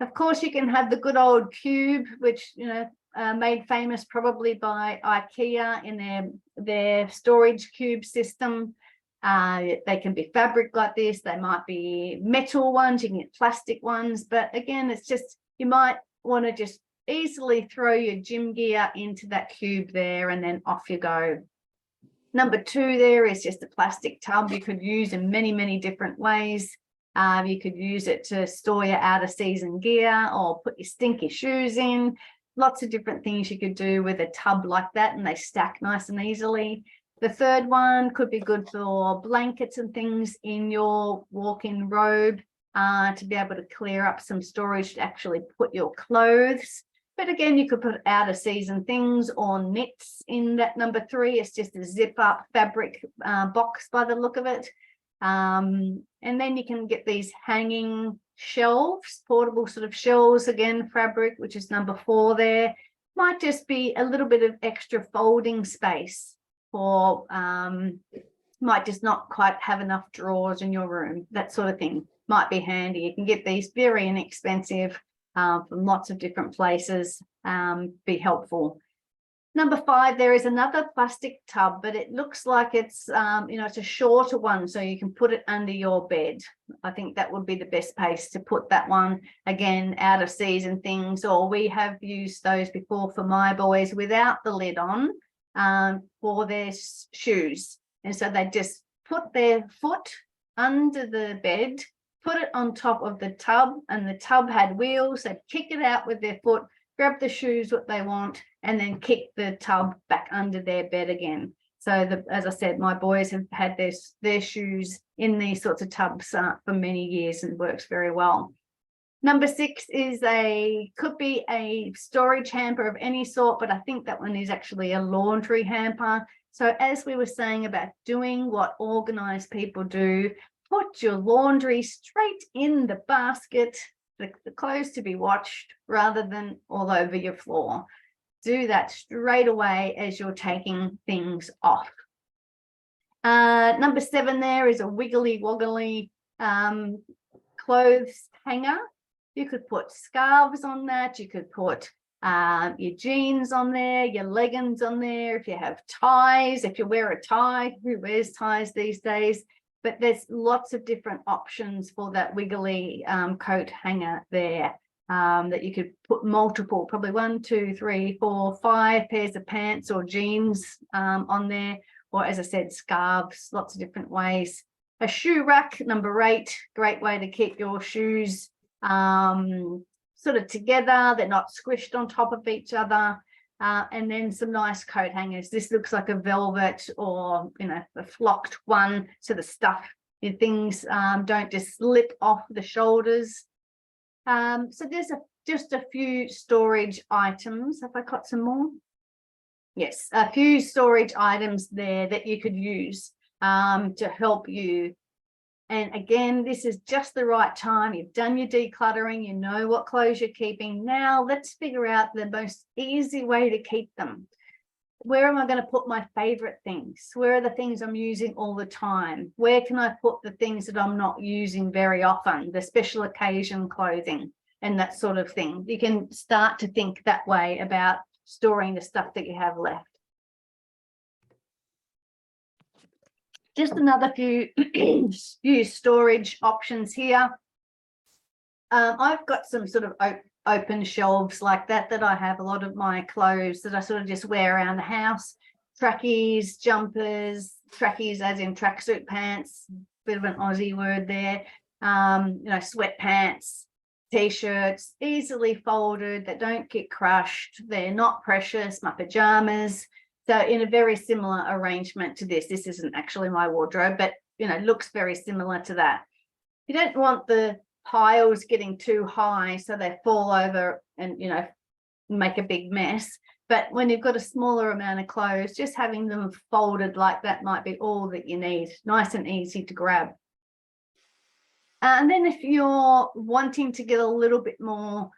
Of course, you can have the good old cube, which, made famous probably by IKEA in their storage cube system. They can be fabric like this. They might be metal ones. You can get plastic ones. But again, it's just, you might want to just easily throw your gym gear into that cube there and then off you go. Number 2 there is just a plastic tub you could use in many, many different ways. You could use it to store your out of season gear or put your stinky shoes in. Lots of different things you could do with a tub like that, and they stack nice and easily. The 3rd one could be good for blankets and things in your walk-in robe, to be able to clear up some storage to actually put your clothes. But again, you could put out of season things or knits in that number 3. It's just a zip up fabric box by the look of it. And then you can get these hanging shelves, portable sort of shelves, again, fabric, which is number 4 there. Might just be a little bit of extra folding space, or might just not quite have enough drawers in your room. That sort of thing might be handy. You can get these very inexpensive from lots of different places, be helpful. Number 5, there is another plastic tub, but it looks like it's, it's a shorter one, so you can put it under your bed. I think that would be the best place to put that one. Again, out of season things, or we have used those before for my boys without the lid on, for their shoes. And so they just put their foot under the bed, put it on top of the tub, and the tub had wheels. They'd kick it out with their foot, grab the shoes what they want, and then kick the tub back under their bed again. So as I said, my boys have had their shoes in these sorts of tubs for many years, and works very well. Number 6 is could be a storage hamper of any sort, but I think that one is actually a laundry hamper. So as we were saying about doing what organized people do, put your laundry straight in the basket, the clothes to be washed, rather than all over your floor. Do that straight away as you're taking things off. Number 7 there is a wiggly woggly clothes hanger. You could put scarves on that. You could put your jeans on there, your leggings on there. If you have ties, if you wear a tie, who wears ties these days? But there's lots of different options for that wiggly coat hanger there, that you could put multiple, probably 1, 2, 3, 4, 5 pairs of pants or jeans on there, or as I said, scarves, lots of different ways. A shoe rack, number 8, great way to keep your shoes sort of together. They're not squished on top of each other. And then some nice coat hangers. This looks like a velvet or, a flocked one, so the stuff in things don't just slip off the shoulders. So there's just a few storage items. Have I got some more? Yes, a few storage items there that you could use to help you. And again, this is just the right time. You've done your decluttering, you know what clothes you're keeping. Now let's figure out the most easy way to keep them. Where am I going to put my favorite things? Where are the things I'm using all the time? Where can I put the things that I'm not using very often, the special occasion clothing and that sort of thing? You can start to think that way about storing the stuff that you have left. Just another few storage options here. I've got some sort of open shelves like that I have a lot of my clothes that I sort of just wear around the house. Trackies, jumpers, trackies as in tracksuit pants, bit of an Aussie word there. Sweatpants, t-shirts, easily folded, that don't get crushed. They're not precious. My pajamas. So in a very similar arrangement to this isn't actually my wardrobe, but, looks very similar to that. You don't want the piles getting too high so they fall over and, make a big mess. But when you've got a smaller amount of clothes, just having them folded like that might be all that you need. Nice and easy to grab. And then if you're wanting to get a little bit more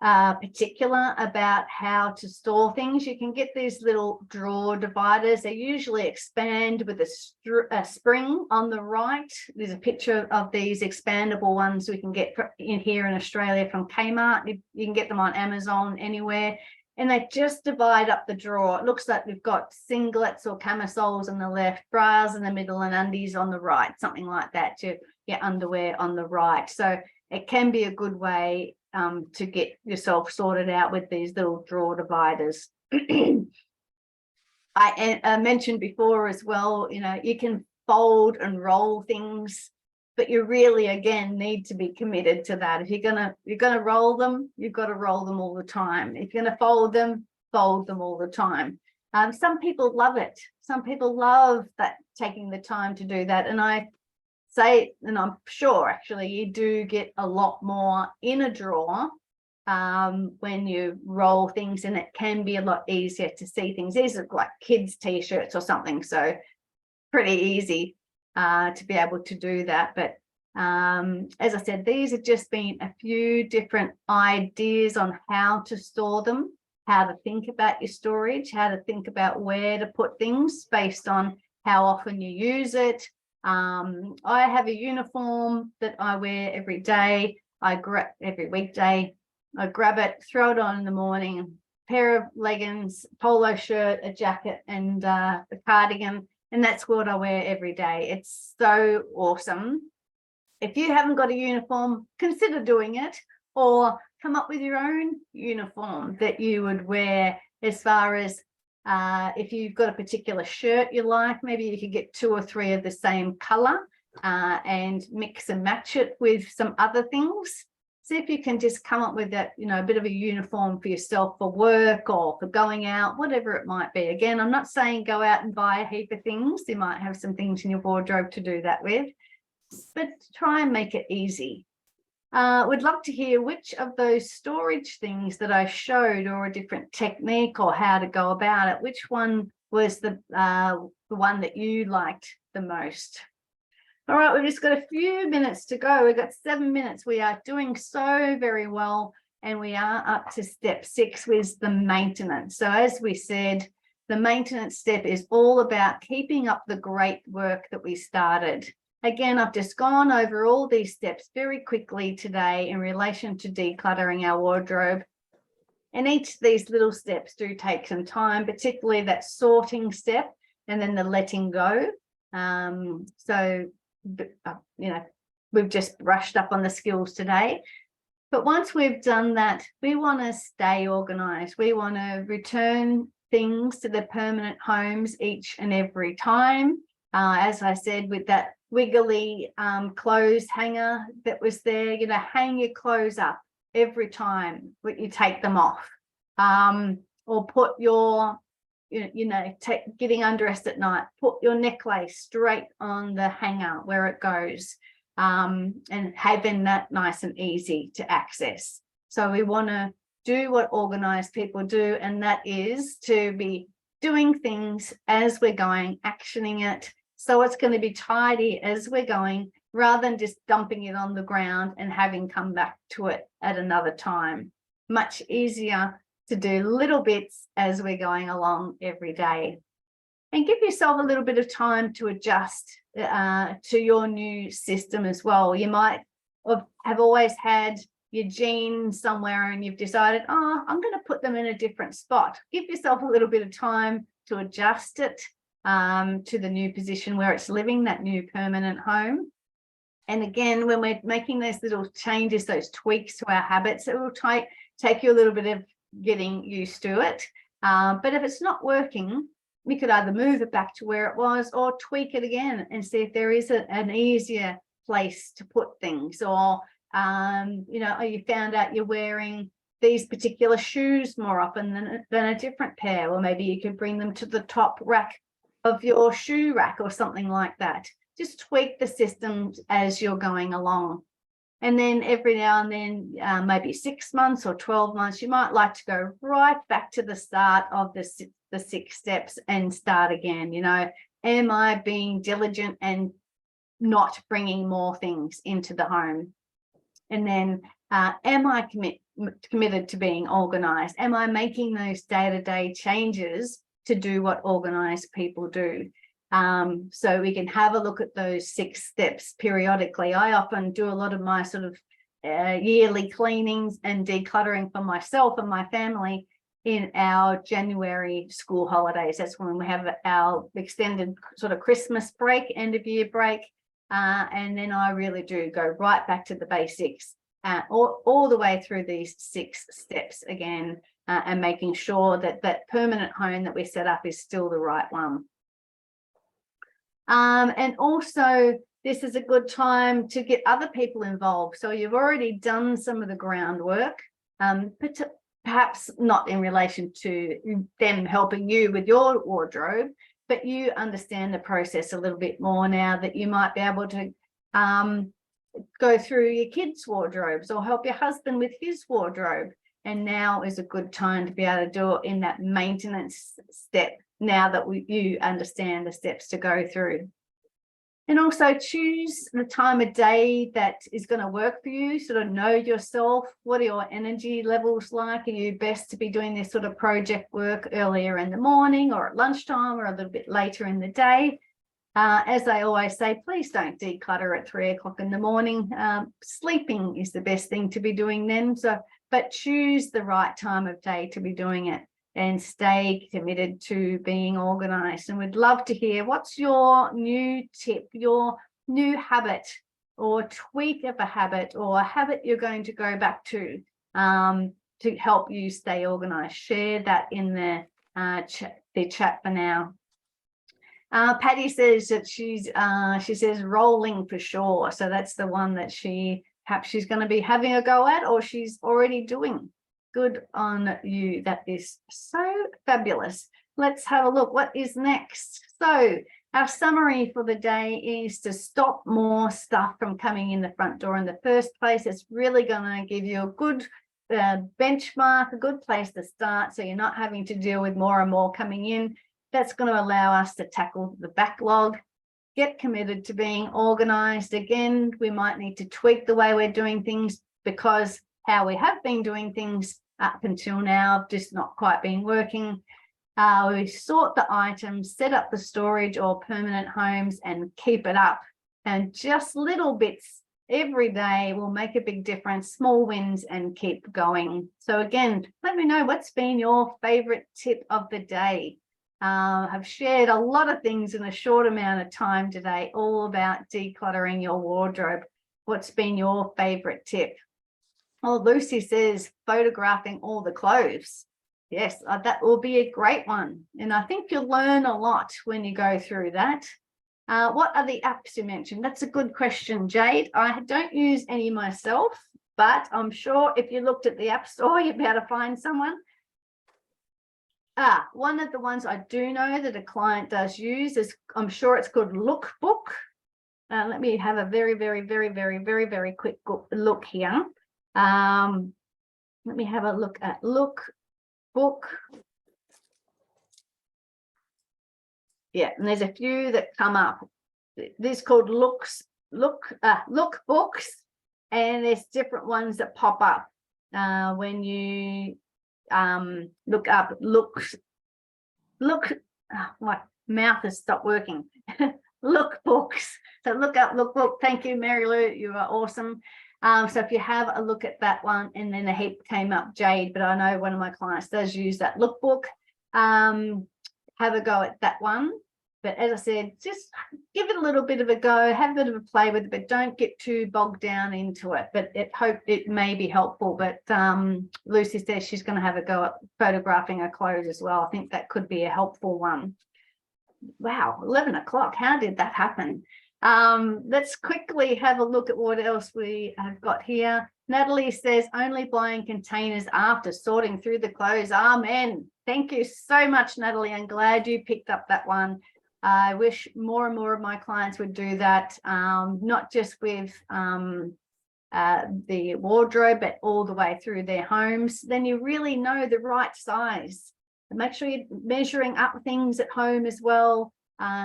particular about how to store things, you can get these little drawer dividers. They usually expand with a spring on the right. There's a picture of these expandable ones we can get in here in Australia from Kmart. You can get them on Amazon, anywhere. And they just divide up the drawer. It looks like we've got singlets or camisoles on the left, bras in the middle, and undies on the right, something like that, to your underwear on the right. So it can be a good way to get yourself sorted out with these little drawer dividers. I mentioned before as well, you can fold and roll things, but you really, again, need to be committed to that. If you're gonna roll them, you've got to roll them all the time. If you're gonna fold them all the time. Some people love it. Some people love that, taking the time to do that. And I say, and I'm sure actually you do get a lot more in a drawer when you roll things, and it can be a lot easier to see things. These are like kids' t-shirts or something, so pretty easy to be able to do that. But as I said, these have just been a few different ideas on how to store them, how to think about your storage, how to think about where to put things based on how often you use it. I have a uniform that I wear every day. Every weekday. I grab it, throw it on in the morning, a pair of leggings, polo shirt, a jacket, and a cardigan, and that's what I wear every day. It's so awesome. If you haven't got a uniform, consider doing it, or come up with your own uniform that you would wear. As far as if you've got a particular shirt you like, maybe you could get 2 or 3 of the same color and mix and match it with some other things. See if you can just come up with that, a bit of a uniform for yourself for work or for going out, whatever it might be. Again, I'm not saying go out and buy a heap of things. You might have some things in your wardrobe to do that with, but try and make it easy. We'd love to hear which of those storage things that I showed, or a different technique or how to go about it, which one was the one that you liked the most. All right, we've just got a few minutes to go. We've got 7 minutes. We are doing so very well, and we are up to step 6 with the maintenance. So as we said, the maintenance step is all about keeping up the great work that we started. Again, I've just gone over all these steps very quickly today in relation to decluttering our wardrobe. And each of these little steps do take some time, particularly that sorting step and then the letting go. We've just brushed up on the skills today. But once we've done that, we want to stay organized. We want to return things to their permanent homes each and every time. As I said, with that wiggly clothes hanger that was there, hang your clothes up every time that you take them off, or put your getting undressed at night, put your necklace straight on the hanger where it goes, and having that nice and easy to access. So we want to do what organized people do, and that is to be doing things as we're going, actioning it. So it's going to be tidy as we're going, rather than just dumping it on the ground and having come back to it at another time. Much easier to do little bits as we're going along every day. And give yourself a little bit of time to adjust to your new system as well. You might have always had your jeans somewhere and you've decided, I'm going to put them in a different spot. Give yourself a little bit of time to adjust it to the new position where it's living, that new permanent home. And again, when we're making those little changes, those tweaks to our habits, it will take you a little bit of getting used to it. But if it's not working, we could either move it back to where it was or tweak it again and see if there is an easier place to put things. Or you found out you're wearing these particular shoes more often than a different pair, or maybe you could bring them to the top rack of your shoe rack or something like that. Just tweak the systems as you're going along. And then every now and then, maybe 6 months or 12 months, you might like to go right back to the start of the 6 steps and start again. Am I being diligent and not bringing more things into the home? And then am I committed to being organized? Am I making those day-to-day changes to do what organized people do? So we can have a look at those 6 steps periodically. I often do a lot of my sort of yearly cleanings and decluttering for myself and my family in our January school holidays. That's when we have our extended sort of Christmas break, end of year break. And then I really do go right back to the basics all the way through these 6 steps again, and making sure that that permanent home that we set up is still the right one. And also, this is a good time to get other people involved. So you've already done some of the groundwork, perhaps not in relation to them helping you with your wardrobe, but you understand the process a little bit more now, that you might be able to go through your kids' wardrobes or help your husband with his wardrobe. And now is a good time to be able to do it in that maintenance step, now that you understand the steps to go through. And also choose the time of day that is going to work for you. Sort of know yourself. What are your energy levels like? Are you best to be doing this sort of project work earlier in the morning or at lunchtime or a little bit later in the day? As I always say, please don't declutter at 3 o'clock in the morning. Sleeping is the best thing to be doing then. But choose the right time of day to be doing it, and stay committed to being organised. And we'd love to hear, what's your new tip, your new habit or tweak of a habit, or a habit you're going to go back to help you stay organised. Share that in the chat for now. Patty says that she says rolling for sure. So that's the one that perhaps she's going to be having a go at, or she's already doing. Good on you. That is so fabulous. Let's have a look. What is next? So our summary for the day is to stop more stuff from coming in the front door in the first place. It's really going to give you a good benchmark, a good place to start, so you're not having to deal with more and more coming in. That's going to allow us to tackle the backlog. Get committed to being organised. Again, we might need to tweak the way we're doing things, because how we have been doing things up until now just not quite been working. We sort the items, set up the storage or permanent homes, and keep it up. And just little bits every day will make a big difference. Small wins, and keep going. So again, let me know what's been your favourite tip of the day. I've shared a lot of things in a short amount of time today, all about decluttering your wardrobe. What's been your favourite tip? Oh, Lucy says photographing all the clothes. Yes, that will be a great one. And I think you'll learn a lot when you go through that. What are the apps you mentioned? That's a good question, Jade. I don't use any myself, but I'm sure if you looked at the App Store, you'd be able to find someone. One of the ones I do know that a client does use is, I'm sure it's called Lookbook. Let me have a very, very, very, very, very, very quick look here. Let me have a look at Lookbook. Yeah, and there's a few that come up. This is called Lookbooks, and there's different ones that pop up when you look up my mouth has stopped working. Lookbooks. So look up Lookbook. Thank you, Mary Lou, you are awesome. So if you have a look at that one, and then a heap came up, Jade, but I know one of my clients does use that Lookbook. Have a go at that one. But as I said, just give it a little bit of a go, have a bit of a play with it, but don't get too bogged down into it. But hope it may be helpful. But Lucy says she's going to have a go at photographing her clothes as well. I think that could be a helpful one. Wow, 11 o'clock. How did that happen? Let's quickly have a look at what else we have got here. Natalie says only buying containers after sorting through the clothes. Amen. Thank you so much, Natalie. I'm glad you picked up that one. I wish more and more of my clients would do that, not just with the wardrobe, but all the way through their homes. Then you really know the right size. And make sure you're measuring up things at home as well.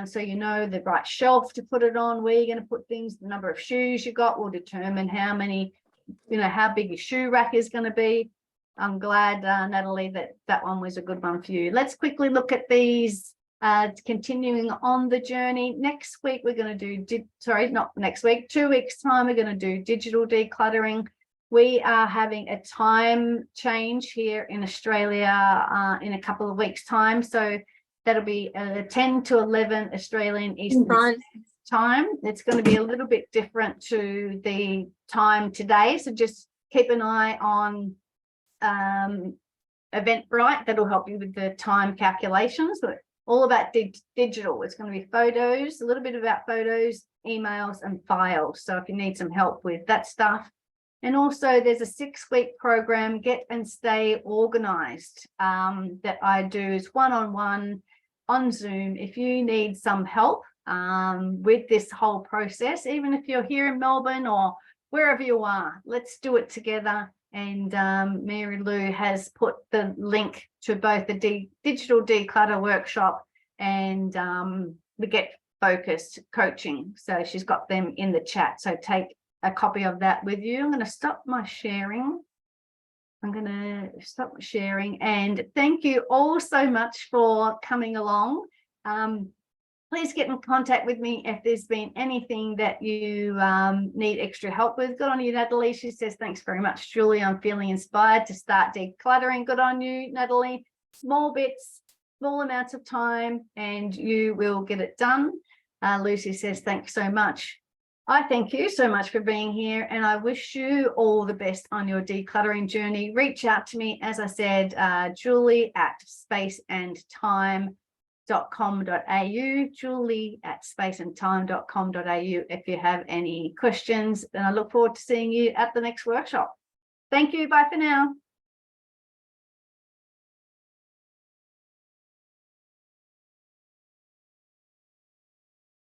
So you know the right shelf to put it on, where you're going to put things. The number of shoes you got will determine how many, how big your shoe rack is going to be. I'm glad, Natalie, that one was a good one for you. Let's quickly look at these, continuing on the journey. Next week, we're going to do, not next week, 2 weeks time, we're going to do digital decluttering. We are having a time change here in Australia in a couple of weeks' time. So that'll be 10 to 11 Australian Eastern time. It's going to be a little bit different to the time today. So just keep an eye on Eventbrite. That'll help you with the time calculations, but all about digital. It's going to be photos, a little bit about photos, emails and files. So if you need some help with that stuff. And also there's a 6-week program, Get and Stay Organised, that I do is one-on-one on Zoom. If you need some help with this whole process, even if you're here in Melbourne or wherever you are, let's do it together. And Mary Lou has put the link to both the digital declutter workshop and the Get Focused coaching. So she's got them in the chat. So take a copy of that with you. I'm going to stop my sharing. And thank you all so much for coming along. Please get in contact with me if there's been anything that you need extra help with. Good on you, Natalie. She says, thanks very much, Julie. I'm feeling inspired to start decluttering. Good on you, Natalie. Small bits, small amounts of time, and you will get it done. Lucy says, thanks so much. I thank you so much for being here, and I wish you all the best on your decluttering journey. Reach out to me, as I said, julie@spaceandtime.com.au, julie@spaceandtime.com.au if you have any questions, and I look forward to seeing you at the next workshop. Thank you. Bye for now.